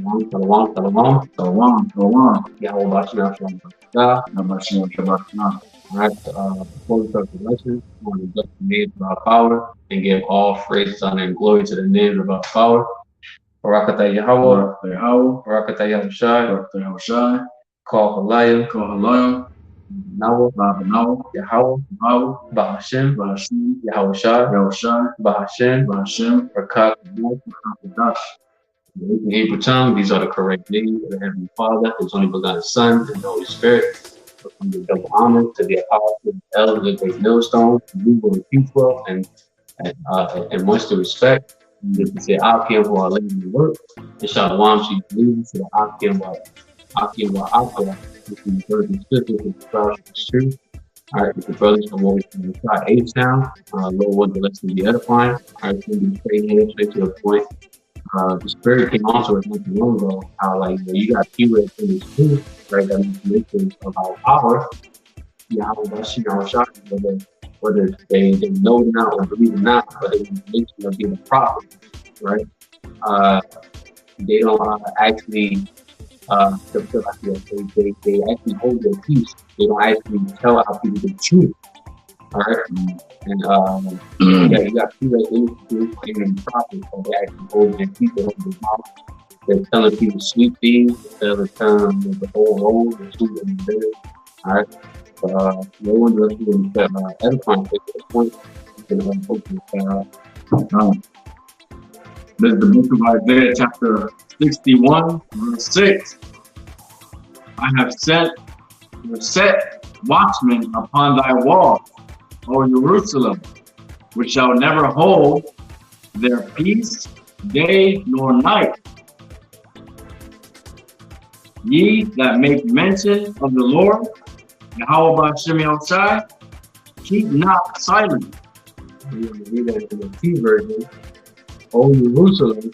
Shalom, shalom. Shalom, shalom. Yahweh Bashina, shalom. Shabbat shalom. All right, before we start the lesson, I want to bless the name of our power and give all praise, honor, and glory to the name of our power. Barakatah Yahweh, Barakatah Yahushai, Call Halayim, Nawah, Yahweh, Bahashem, Yahushai, Bahashem, Barakat, in Hebrew tongue, these are the correct names of the Heavenly Father, His only begotten Son, and the Holy Spirit. From the double honor to the apostles, the elders, the great millstone, legal and peaceful, and much to respect. You can say Akim who are laboring the work, and Shalom she believes to the Akim wa Akim, which is the birth and scripture, which is the truth. All right, with the brothers from over from the side H-Town, Lord want the lesson be edifying. All right, so we straight here, straight to the point. The spirit came on to us not too long ago, how like you got people that in this truth, right? That information of our power, Yahweh Bashina Shah, whether they know it or not or believe it or not, but they information of being a prophet, right? They don't actually they actually hold their peace. They don't actually tell our people the truth. All right, and yeah, you got people that in the truth and prophets, so they actually hold their people in their mouth. They're telling people sweet things instead of telling them the whole road, the sweet and the bitter. All right, but no one does even edifying at this point. You know, This is the book of Isaiah, chapter 61, verse 6. I have set watchmen upon thy walls, O Jerusalem, which shall never hold their peace day nor night. Ye that make mention of the Lord, Yahweh B'Shem Yahushai, keep not silent. we're going to read that in the T version. O Jerusalem,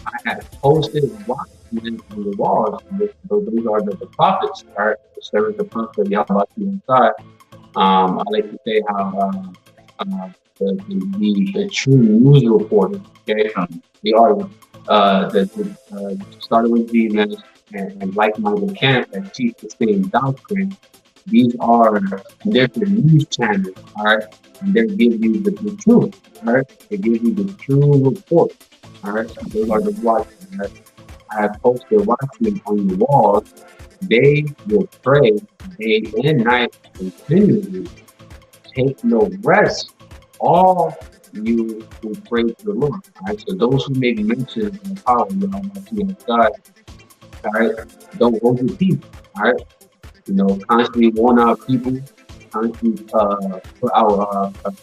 I have posted watchmen on the walls. Those are the prophets, right? The servants of prophet Yahweh inside. I like to say how the true news reporters, okay, they are started with Jesus and like-minded camp that teach the same doctrine. These are different news channels, all right? And they give you the truth, all right? They give you the true report, all right? Those are the watchmen. Right? I have posted watchmen on the walls. They will pray day and night continually. Take no rest. All you who pray to the Lord. All right. So those who make mention of the power of God, all right, don't hold your peace. All right. You know, constantly warn our people, constantly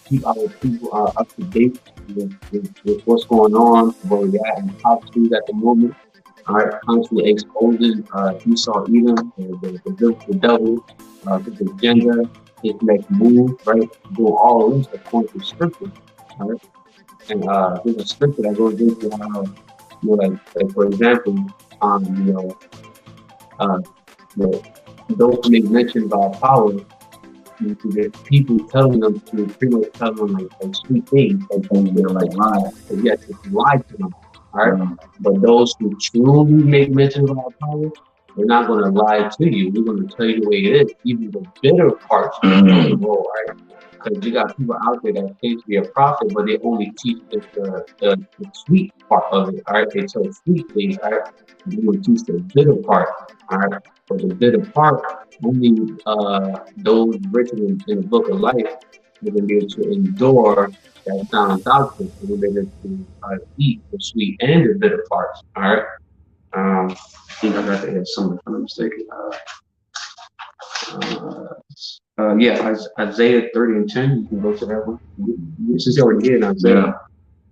keep our people up to date with what's going on, where we're at, and how to at the moment. All right, constantly exposing Esau, Edom, the devil, his agenda, his next move, right? Doing all of this according to scripture, all right? And there's a scripture that goes into how, you know, like for example, those who make mention about power, the people telling them to pretty much tell them like sweet things, like they're like lies, but yes, it's lie to them. All right, but those who truly make mention of our power, we're not going to lie to you. We're going to tell you the way it is, even the bitter parts of the world, right? Because you got people out there that claim to be a prophet, but they only teach the sweet part of it. All right, they tell sweet things. All right, they will teach the bitter part. All right, but the bitter part only those written in the book of life are going to be able to endure that sound doctrine, so we're able to eat the sweet and the bitter parts. All right. I think I got to add something if I'm not mistaken. Yeah, Isaiah 30 and 10. You can go to that one. Since you already did Isaiah,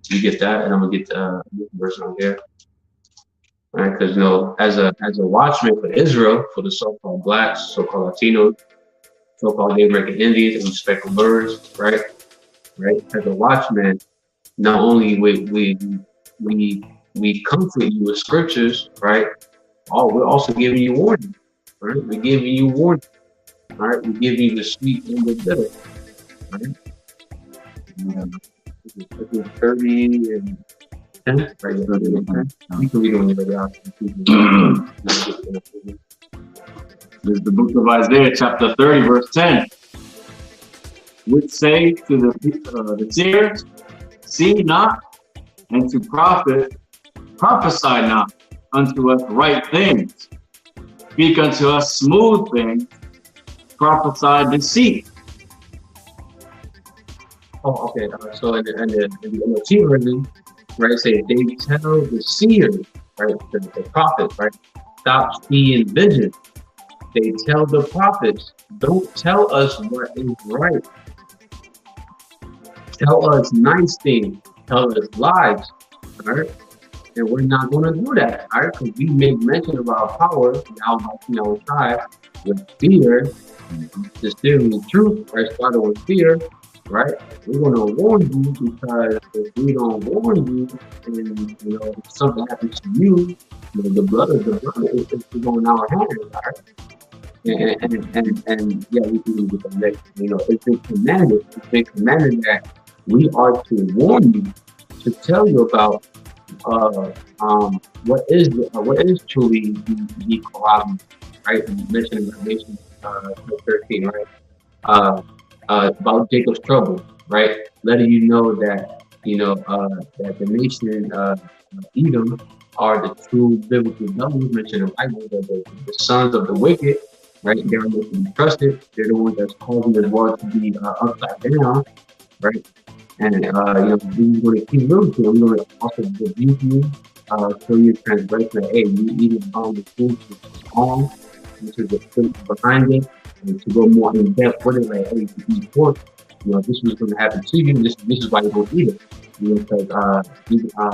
you get that, and I'm gonna get the version on here. All right, because you know, as a watchman for Israel, for the so-called blacks, so-called Latinos, so-called Native American Indians, and respectful birds, right? Right, as a watchman, not only we comfort you with scriptures, right? Oh, we're also giving you warning, right? We're giving you warning, all right? We're giving you the sweet and the bitter, right? 30 and 10, right? You can read it when you're ready. This is the book of Isaiah, chapter 30, verse 10. Which say to the seers, see not, and to prophesy not unto us right things. Speak unto us smooth things, prophesy deceit. Oh, okay. So in the NLT version, right, say they tell the seers, right, the prophets, right, stop seeing vision. They tell the prophets, don't tell us what is right. Tell us nice things. Tell us lies. All right? And we're not going to do that. All right? Because we make mention of our power now, tribe with fear, distilling the truth, right? Started with fear, right? We're going to warn you because if we don't warn you, and if something happens to you, the blood is going in our hands, all right? And yeah, we can get the next. It's been commanded. It's been commanded that we are to warn you, to tell you about what is truly the Quran, right? You mentioned in Revelation 13, right? About Jacob's trouble, right? Letting you know that that the nation Edom are the true biblical devils mentioned in the Bible, the sons of the wicked. Right, they're not to be trusted. They're the ones that's causing the world to be upside down, right? And we're going to keep moving to. We're going to also rebuke you, show you transgression. Hey, you eating on the food is wrong, which is the truth behind it, and to go more in depth with it. Like, hey, if you eat pork, this is going to happen to you. This is why you don't eat it. Because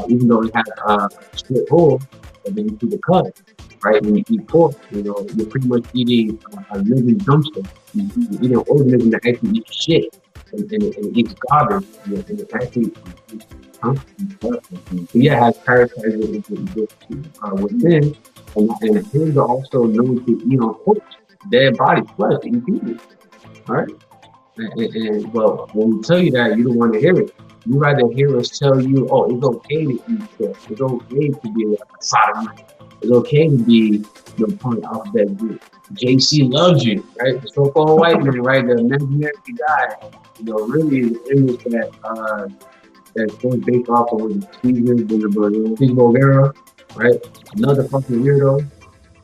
even though it has a split hole, and then you see the cut. Right, when you eat pork, you're pretty much eating a living dumpster. You're eating an organism that actually eats shit and it eats garbage. And it actually, it has parasites within, and pigs are also known to eat on corpse, dead body, flesh, and people. All right, and well, when we tell you that, you don't want to hear it. You rather hear us tell you, oh, it's okay to eat shit. It's okay to be a sodomite. It's okay to be part of that group. JC loves you, right? The so-called white man, right? The imaginary guy. Really the image that's going based off of Steve Rivera, right? Another fucking weirdo,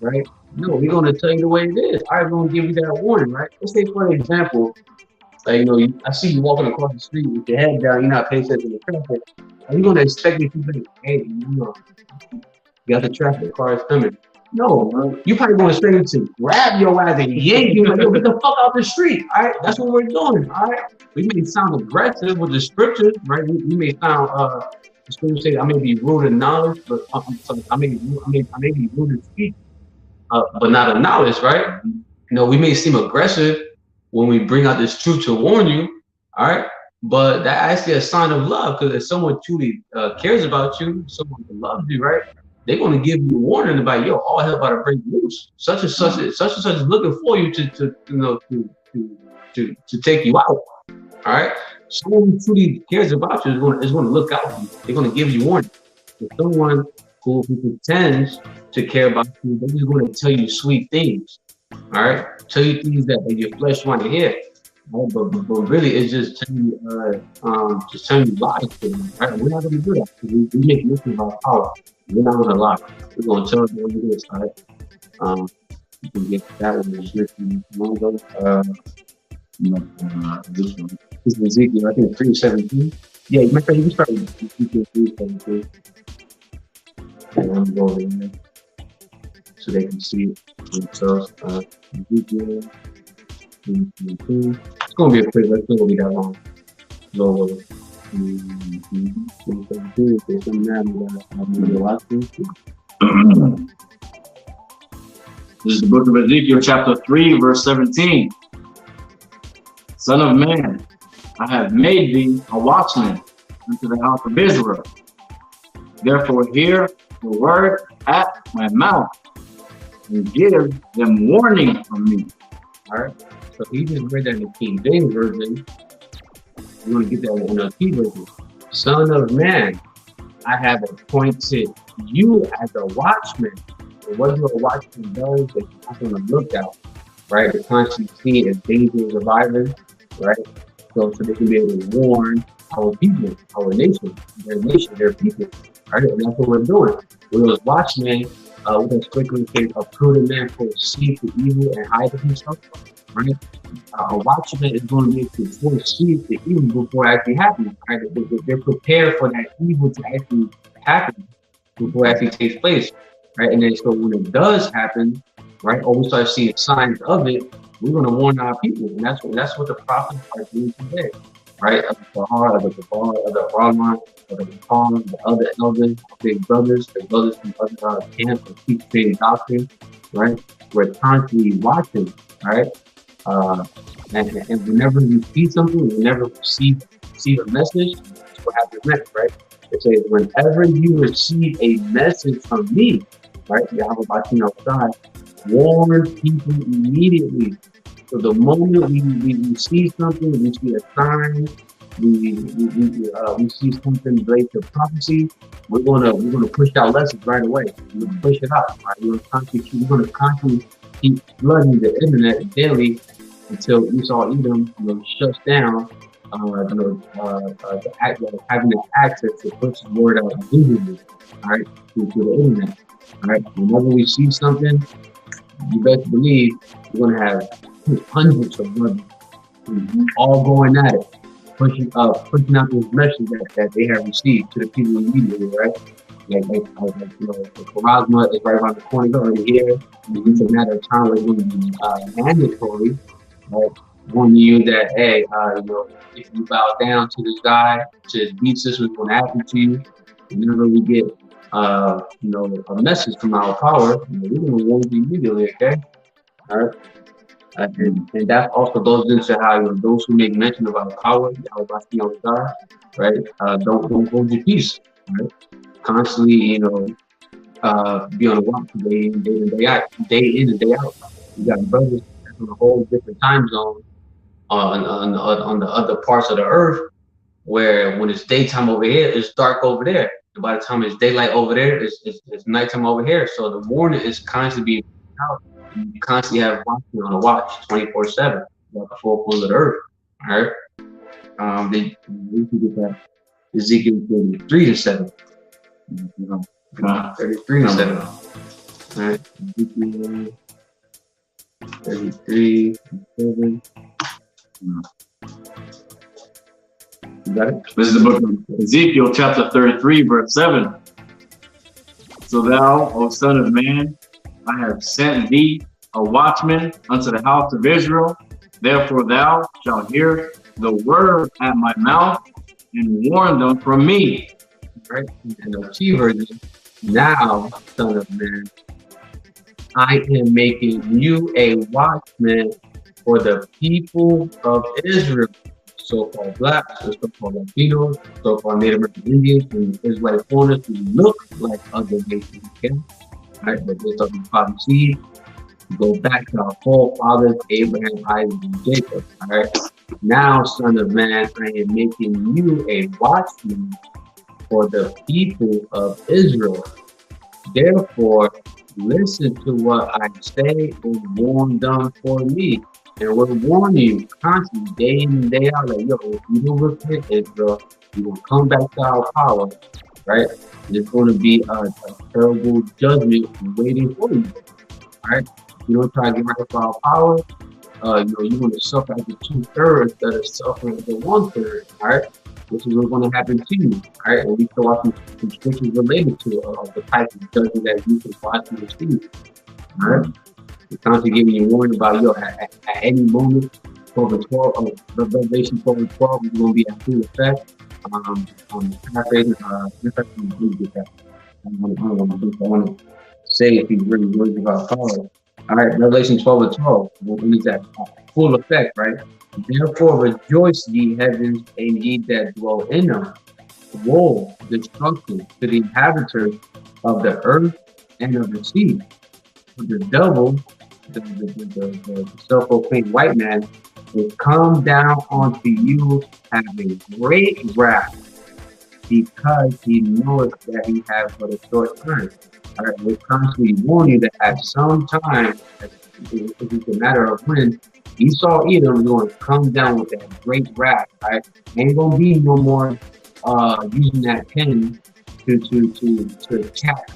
right? No, we're gonna tell you the way it is. I'm gonna give you that warning, right? Let's say for example, like I see you walking across the street with your head down, you're not paying attention to the traffic. Are you gonna expect me to be, hey, you got the traffic, car is coming. No, you probably going straight to grab your ass and yank you, like, yo, get the fuck out the street. All right, that's what we're doing. All right, we may sound aggressive with the scriptures, right? We may sound the scriptures say I may be rude in knowledge, but I may be rude in speech, but not in knowledge, right? We may seem aggressive when we bring out this truth to warn you. All right. But that's actually a sign of love, because if someone truly cares about you, someone who loves you, right? They're going to give you a warning about, yo, all hell about to break loose. Such and such is looking for you to take you out. All right. Someone who truly cares about you is going to look out for you. They're going to give you warning. If someone who pretends to care about you, they're just going to tell you sweet things. All right. Tell you things that your flesh want to hear. Right? But really, it's just telling you lies. Right? We're not going to do that. We make mention of our power. We're not going to lie. We're going to tell you what it is. All right. You can get that one. This one. This is Ezekiel. I think 3:17. Yeah, you might say you can start with Ezekiel 3:17. And I'm going in there so they can see it themselves. Ezekiel 3:17. It's going to be a quick. It's not going to be that long. Go over. This is the book of Ezekiel, chapter 3, verse 17. Son of man, I have made thee a watchman unto the house of Israel. Therefore hear the word at my mouth and give them warning from me. All right. So he just read that in the King James Version. You want to get that in the NLT version. Son of man, I I have appointed you as a watchman. And what a watchman does is he's on the lookout, right? To constantly see if danger is arriving, right? So they can be able to warn our people, our nation, their people, right? And that's what we're doing. With those watchmen, with us quickly take a prudent man foresees the evil and hide himself, right? A watchman is going to be able to foresee the evil before it actually happens, right? They're prepared for that evil to actually happen before it actually takes place, right? And then so when it does happen, right, or we start seeing signs of it, we're going to warn our people, and that's what the prophets are doing today, right? Of the Bahar, of the Gabar, of the Rahman, of the Bahar, the other elders, big brothers, the brothers from other camps that teach faith doctrine, right? We're constantly watching, right? And whenever we see something, whenever we see a message, that's what happens next, right? It says, whenever you receive a message from me, right? Yahweh Bashim outside, warn people immediately. So the moment we see something, we see a sign, we see something related to prophecy, we're gonna push out lessons right away. We're gonna push it out. Right? We're gonna constantly keep flooding the internet daily until Esau Edom, shuts down. Having the access to push the word out visually, all right, to the internet. All right, whenever we see something, you best believe we're gonna have hundreds of brothers all going at it, pushing out this message that they have received to the people immediately, right? Like the Charisma is right around the corner, it's already here. It's a matter of time where it's going to be mandatory, right? Warning you that, hey, if you bow down to this guy, to his beat system, what's going to happen to you. Whenever we get, a message from our power, we're going to warn you immediately, okay? All right. And that also goes into how those who make mention of our power, right? Don't hold your peace, right? Constantly, be on the watch day in and day out. You got brothers on a whole different time zone on the other parts of the earth, where when it's daytime over here, it's dark over there. And by the time it's daylight over there, it's nighttime over here. So the warning is constantly being out. You constantly have watching on a watch 24/7 about the four corners of the earth. All right. We can get that Ezekiel 33:7. 33:7. All right. Ezekiel 33:7. You got it? This is the book of Ezekiel, chapter 33, verse 7. So thou, O son of man, I have sent thee a watchman unto the house of Israel. Therefore thou shalt hear the word at my mouth and warn them from me. Right? And the key version, now, son of man, I am making you a watchman for the people of Israel. So-called blacks, so-called Latinos, so-called Native American Indians, and Israelite foreigners who look like other nations, okay? Right? But based on the father seed, go back to our forefathers, Abraham, Isaac, and Jacob. All right. Now, son of man, I am making you a watchman for the people of Israel. Therefore, listen to what I say and warn them for me. And we're warning you constantly, day in and day out, like, yo, if you don't repent, Israel, you will come back to our power, right? There's going to be a terrible judgment waiting for you, all right? If you don't try to get right with our power, you're going to suffer as the 2/3 that are suffering as the 1/3, all right? This is what's going to happen to you, all right? And we still watch some scriptures related to the type of judgment that you can watch and receive, all right? We're constantly giving you warning about, at any moment, 12 and 12, Revelation 12 and 12 is going to be at full effect. Paraphrasing, I want to say if he's really words about power. All right, Revelation 12 and 12, when is that full effect, right? Therefore rejoice, ye heavens, and ye that dwell in them. Woe, destruction to the inhabitants of the earth and of the sea. For the devil, the self-proclaimed white man, will come down onto you having great wrath, because he knows that he has but a short time. All right, we constantly warn you that at some time, it's a matter of when Esau Edom is going to come down with that great wrath. Right, ain't gonna be no more using that pen to attack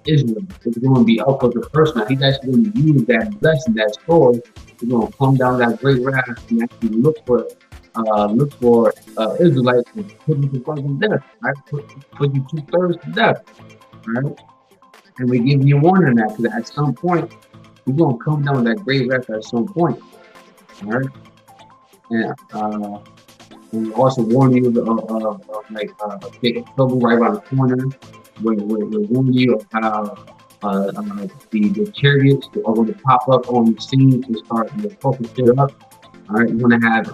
Israel. It's going to be up for the person. He's actually going to use that blessing, that sword. He's going to come down that great wrath and actually look for Israelites and put you to fucking death, right? Put you 2/3 to death, right? And we give you warning that because at some point we're going to come down that great wrath at some point, all right? And we also warn you of big trouble right around the corner. We warn you of how the chariots are going to pop up on the scene to start fucking shit up. All right, you're going to have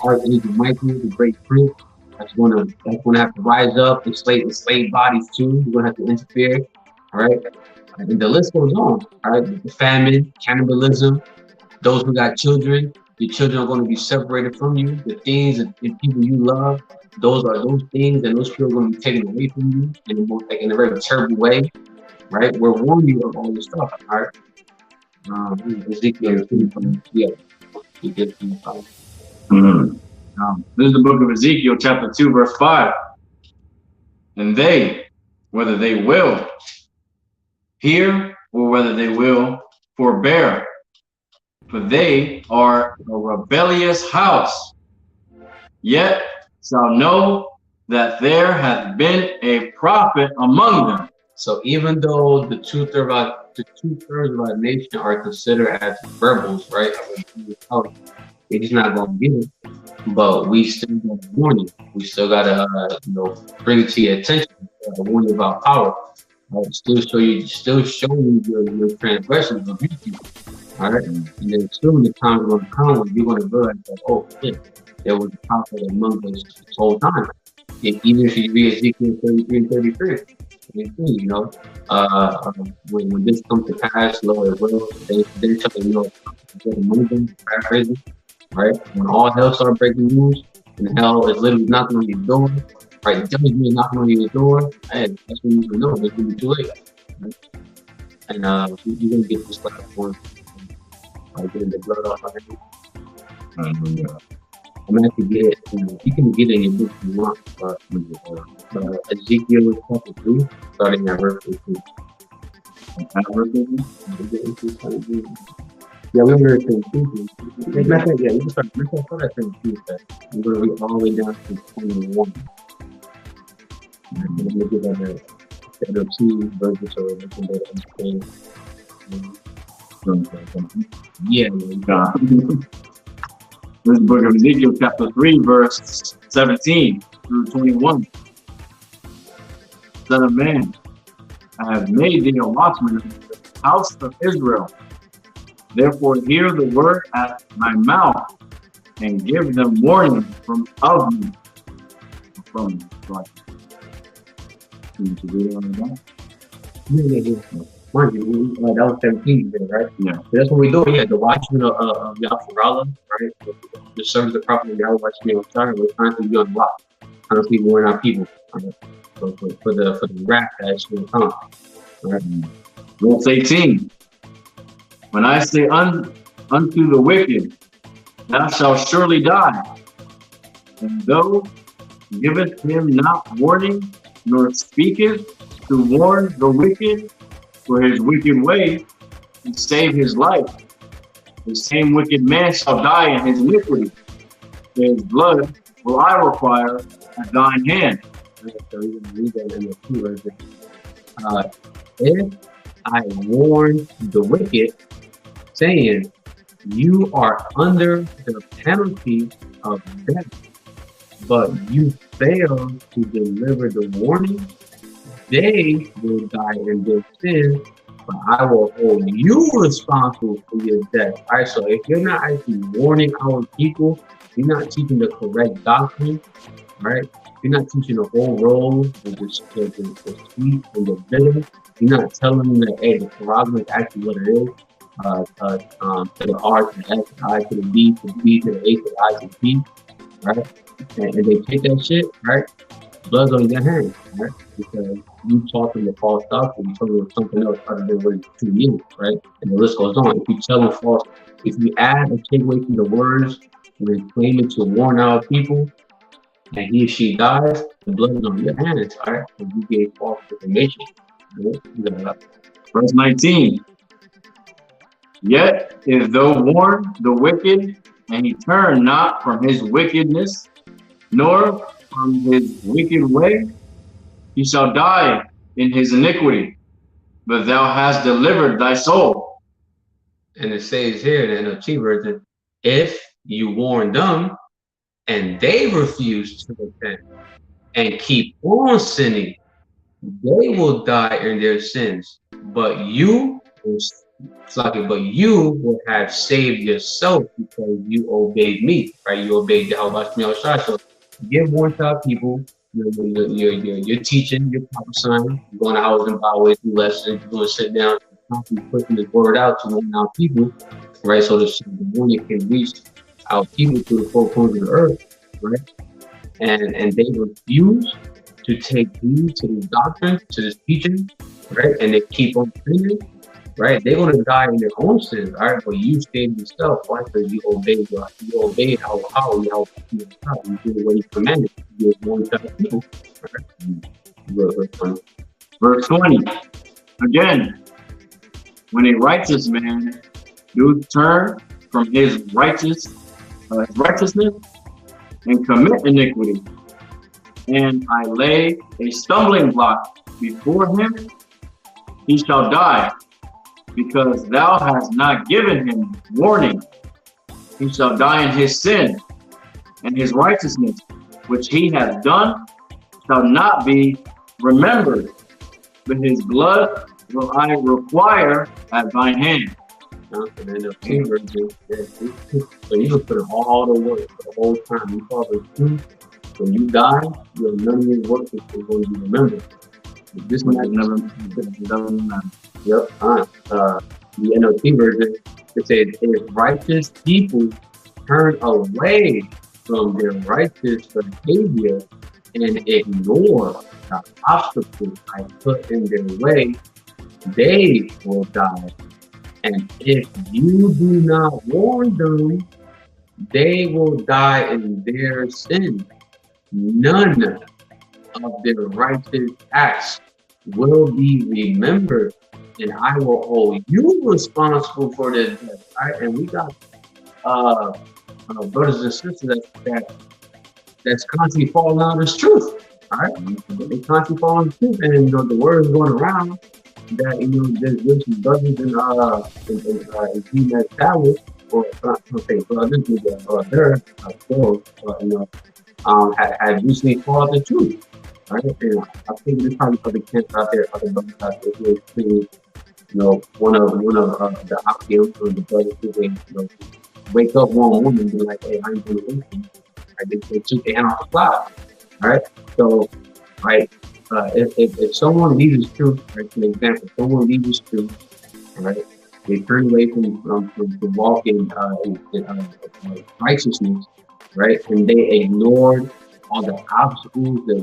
Archangel Michael, the great prince, that's going to have to rise up and slay bodies too. You're going to have to interfere. All right, and the list goes on. All right, the famine, cannibalism, those who got children. Your children are going to be separated from you. The things and people you love, those things and those people are going to be taken away from you in a very terrible way, right? We're warning you of all this stuff, all right? Ezekiel, yeah. This is the book of Ezekiel, chapter 2, verse 5. And they, whether they will hear or whether they will forbear, for they are a rebellious house, yet shall know that there hath been a prophet among them. So even though the two-thirds of our nation are considered as rebels, right? They're just not going to get it. But we still got to warn you. We still got to, bring it to your attention. Warn you about power. Still show you your transgressions of you. All right, and then soon the time is going to come when you're going to realize that, oh shit, there was a prophet among us this whole time. Even if you read Ezekiel 33 and 33, when this comes to pass, Lord will, they tell you, among them, paraphrasing, right? When all hell starts breaking loose, and hell is literally knocking on your door, right? The devil's really knocking on your door, hey, that's when you know it's going to be too late. Right? And you're going to get this like one. Getting the blood off my hands. I'm gonna have to get it. You can get it in your book if you want, but Ezekiel chapter 3, starting at verse 18. Yeah, we were at 17. Yeah, you can start at 17. We're gonna read all the way down to 21. And I'm gonna give that a 2 verses so we can better understand. Yeah. This book of Ezekiel, chapter 3, verse 17 through 21. Son of man, I have made thee a watchman of the house of Israel. Therefore hear the word at my mouth, and give them warning from me. From God. Can you read it on the back? Yeah. Mind you, that was 17 there, right? Yeah. So that's what we do. Yeah, the watchman of Yahweh, right? The service of the prophet of Yahweh, watchman of Shire, we're constantly be on watch, constantly warning our people, right? For the wrath that's going to come. Right? Verse 18. When I say unto the wicked, thou shalt surely die, and thou giveth him not warning, nor speaketh to warn the wicked for his wicked way, and save his life, the same wicked man shall die in his iniquity. His blood will I require at thine hand. So we can read that in the 2 verses. If I warn the wicked, saying, you are under the penalty of death, but you fail to deliver the warning, they will die in their sins, but I will hold you responsible for your death. All right, so if you're not actually warning our people, you're not teaching the correct doctrine, right? You're not teaching the whole road, the sweet and the bitter. You're not telling them that, hey, the Quran is actually what it is. To the R, to the S, to the I, to the B, to the B, to the A, to the I, to the P, right? And they take that shit, right? blood's on your hands, right? Because you taught them the false doctrine, you told them something else other than what it truly is, right? And the list goes on. If you tell them false, if you add or take away from the words when it's claiming to warn our people, and he or she dies, the blood is on your hands, all right? And you gave false information. Right? Verse 19. Yet if thou warn the wicked, and he turn not from his wickedness, nor from his wicked way, he shall die in his iniquity, but thou hast delivered thy soul. And it says here in the NLT version, if you warn them and they refuse to repent and keep on sinning, they will die in their sins. But you will have saved yourself because you obeyed me, right? You obeyed Yahweh. So give warning to our people. You're teaching, you're prophesying, you're going to houses and byways, do lessons, you're going to sit down, constantly putting the word out to warn our people, right? So the warning can reach our people to the four corners of the earth, right? And they refuse to take heed to this doctrine, to this teaching, right? And they keep on sinning, right? They're going to die in their own sins, right? But you saved yourself, right? Because you obeyed how you did what he commanded. You did one type of people, right? Verse 20. Again, when a righteous man do turn from his righteousness and commit iniquity, and I lay a stumbling block before him, he shall die, because thou hast not given him warning. He shall die in his sin, and his righteousness, which he hath done, shall not be remembered, but his blood will I require at thine hand. And then the king version, so you can put in all the work for the whole time. You follow the truth. When you die, none of your work is going to be remembered. This one never. Yep. The NLT version, it says, if righteous people turn away from their righteous behavior and ignore the obstacles I put in their way, they will die. And if you do not warn them, they will die in their sin. None of their righteous acts will be remembered, and I will hold you responsible for their death. Right? And we got brothers and sisters that's constantly falling out of this truth. All right, they constantly falling out of truth, and the word is going around that there's some brothers in female towers, or brothers had recently fallen out of the truth. Right? And I think there's probably other camps out there, other brothers out there who are one of the Akim or the brothers who they wake up one morning and be like, hey, I ain't doing anything. They took their hand off the plow. All right. So, right, if someone leaves his truth, right, for example, if someone leaves his truth, right, they turn away from walking in righteousness, right, and they ignored all the obstacles, the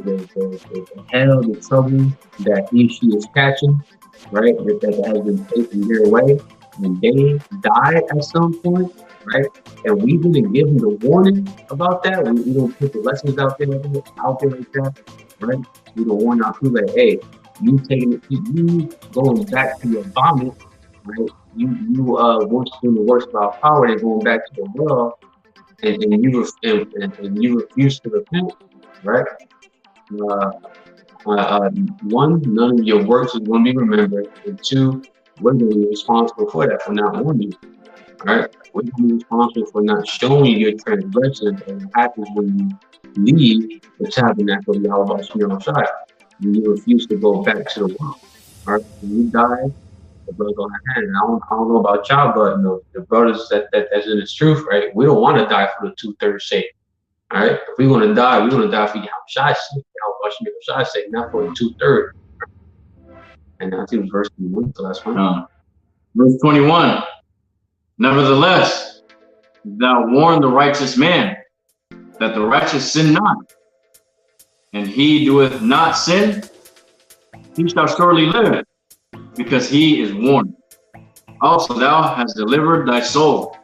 hell, the trouble that he or she is catching, right, that has been taken their way, and they die at some point, right, and we didn't give them the warning about that, we don't put the lessons out there like that, right, we don't warn our people that, hey, you going back to your vomit, right, you worshiping the works of our power and going back to the world, and you refuse to repent, right? One, none of your works is going to be remembered, and two, we're going to be responsible for that, for not warning you, right? We're going to be responsible for not showing you your transgressions, and what happens when you leave the tabernacle of Yahweh Shai, when you refuse to go back to the world, all right? When you die, the blood on our hand. And I don't know about y'all, but the brothers that's in this truth, right? We don't want to die for the 2/3 sake. All right. If we want to die, we want to die for Yahweh Shai's sake, not for the 2/3. And I think verse 21, the last one. Verse 21. Nevertheless, thou warn the righteous man, that the righteous sin not. and he doeth not sin, he shall surely live, because he is warned. Also thou hast delivered thy soul.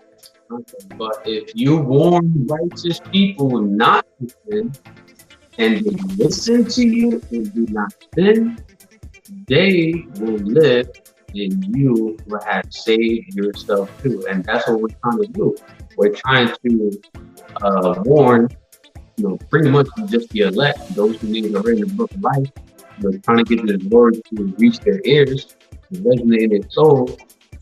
But if you warn righteous people not to sin, and they listen to you and do not sin, they will live, and you will have saved yourself too. And that's what we're trying to do. We're trying to warn, pretty much just the elect, those who need to read the book of life. We're trying to get this word to reach their ears, to resonate in their soul,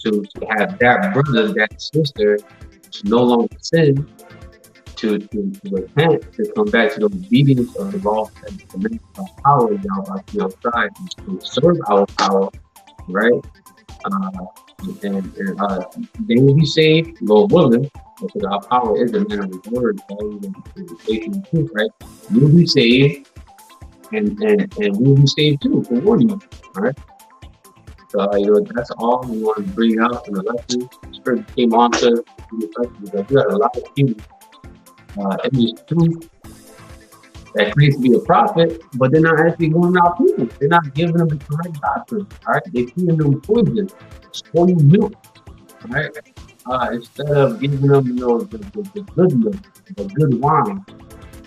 to have that brother, that sister, to no longer sin, to repent, to come back to the obedience of the law and the commandments of power down by the outside, to serve our power, right? And they will be saved, Lord willing, because our power is the man of his word, right? You'll be saved, and we'll be saved too, for warning you, all right? So, that's all we want to bring out in the lesson. The Spirit came on to the lesson because we got a lot of people in this truth that claims to be a prophet, but they're not actually going out people. They're not giving them the correct doctrine, all right? They're feeding them poison, spoiled milk, all right? Instead of giving them, the good milk, the good wine,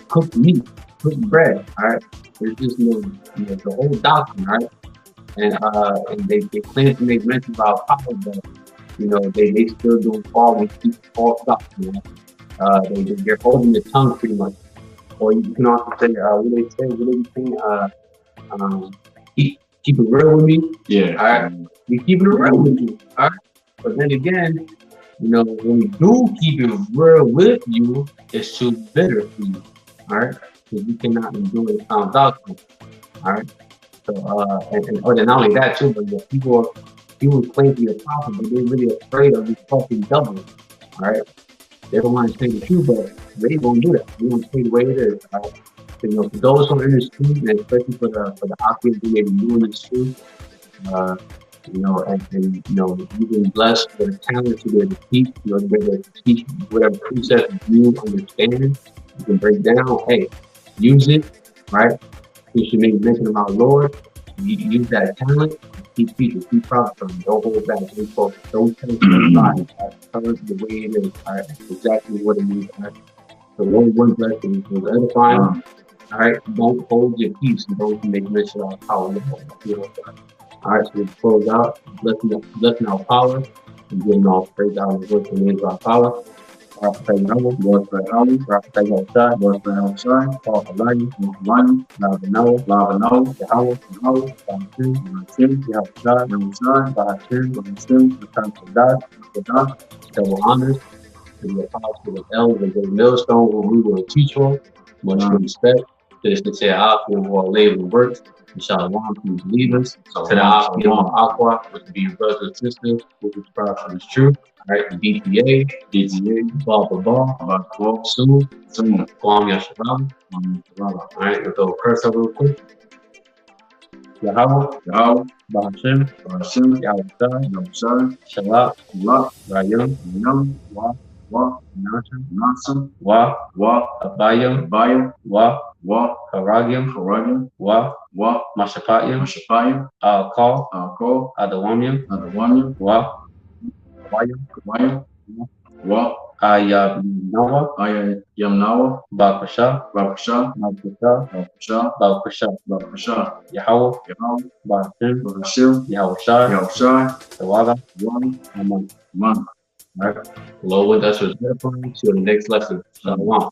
cooked meat, cooked bread, all right? There's just the whole doctrine, all right? And they claim to make mention about power, but they still don't follow and keep false doctrine. They're holding the tongue pretty much. Or you can also say, keep it real with me. Yeah. All right. You're keeping it real with you. All right. But then again, when you do keep it real with you, it's too bitter for you. All right. Because you cannot endure the sound doctrine. All right. So, and not only that too, but people claim to be a prophet, but they're really afraid of these fucking doubles. All right. They don't want to say the truth, but they won't do that. They won't say the way it is. Right? So, for those who are in this truth, and especially for the Akians who may be doing this truth, you've been blessed with a talent to be able to teach, to be able to teach whatever precepts you understand, you can break down. Hey, use it, right? You should make mention of our Lord. You use that talent. Keep teaching, keep prophesying. Don't hold back. Don't tell somebody. Tell it the way it is. All right, exactly what it means. Right? The Lord one blessing is edifying. All right, don't hold your peace and don't make mention of our power. All right, so we close out, blessing our power and giving all praise out and worship in our power. Rapatay Nawa, Lord for Ali, Rapatay Outside, Lord for Outside, Paul Alani, Lava Nawa, Yahweh, Bahashim, Yahweh, Bahashim, Return to God, double honors to the apostle of elders, the millstone where we will teach for, much respect, to the sincere outfit of our labor works, and shalom to the believers, to the outfit of Aqua, which would be your brothers and sisters, which is proud from his truth. All right, the DTA, Ball, Soon, Kwame Yasharam. All right, we'll throw a curse up real quick. Yahweh, Bahashim, Yahweh, Shalak, Rayam, Nasam, Abayam, Karagim, Mashapayam, Al-Kal, Adawamiam, Ayam Bakasha, Yahweh, Bahashim, Yahweh, Tawada, Aman. All right. Lord with us was edifying. See you in the next lesson. Shalom.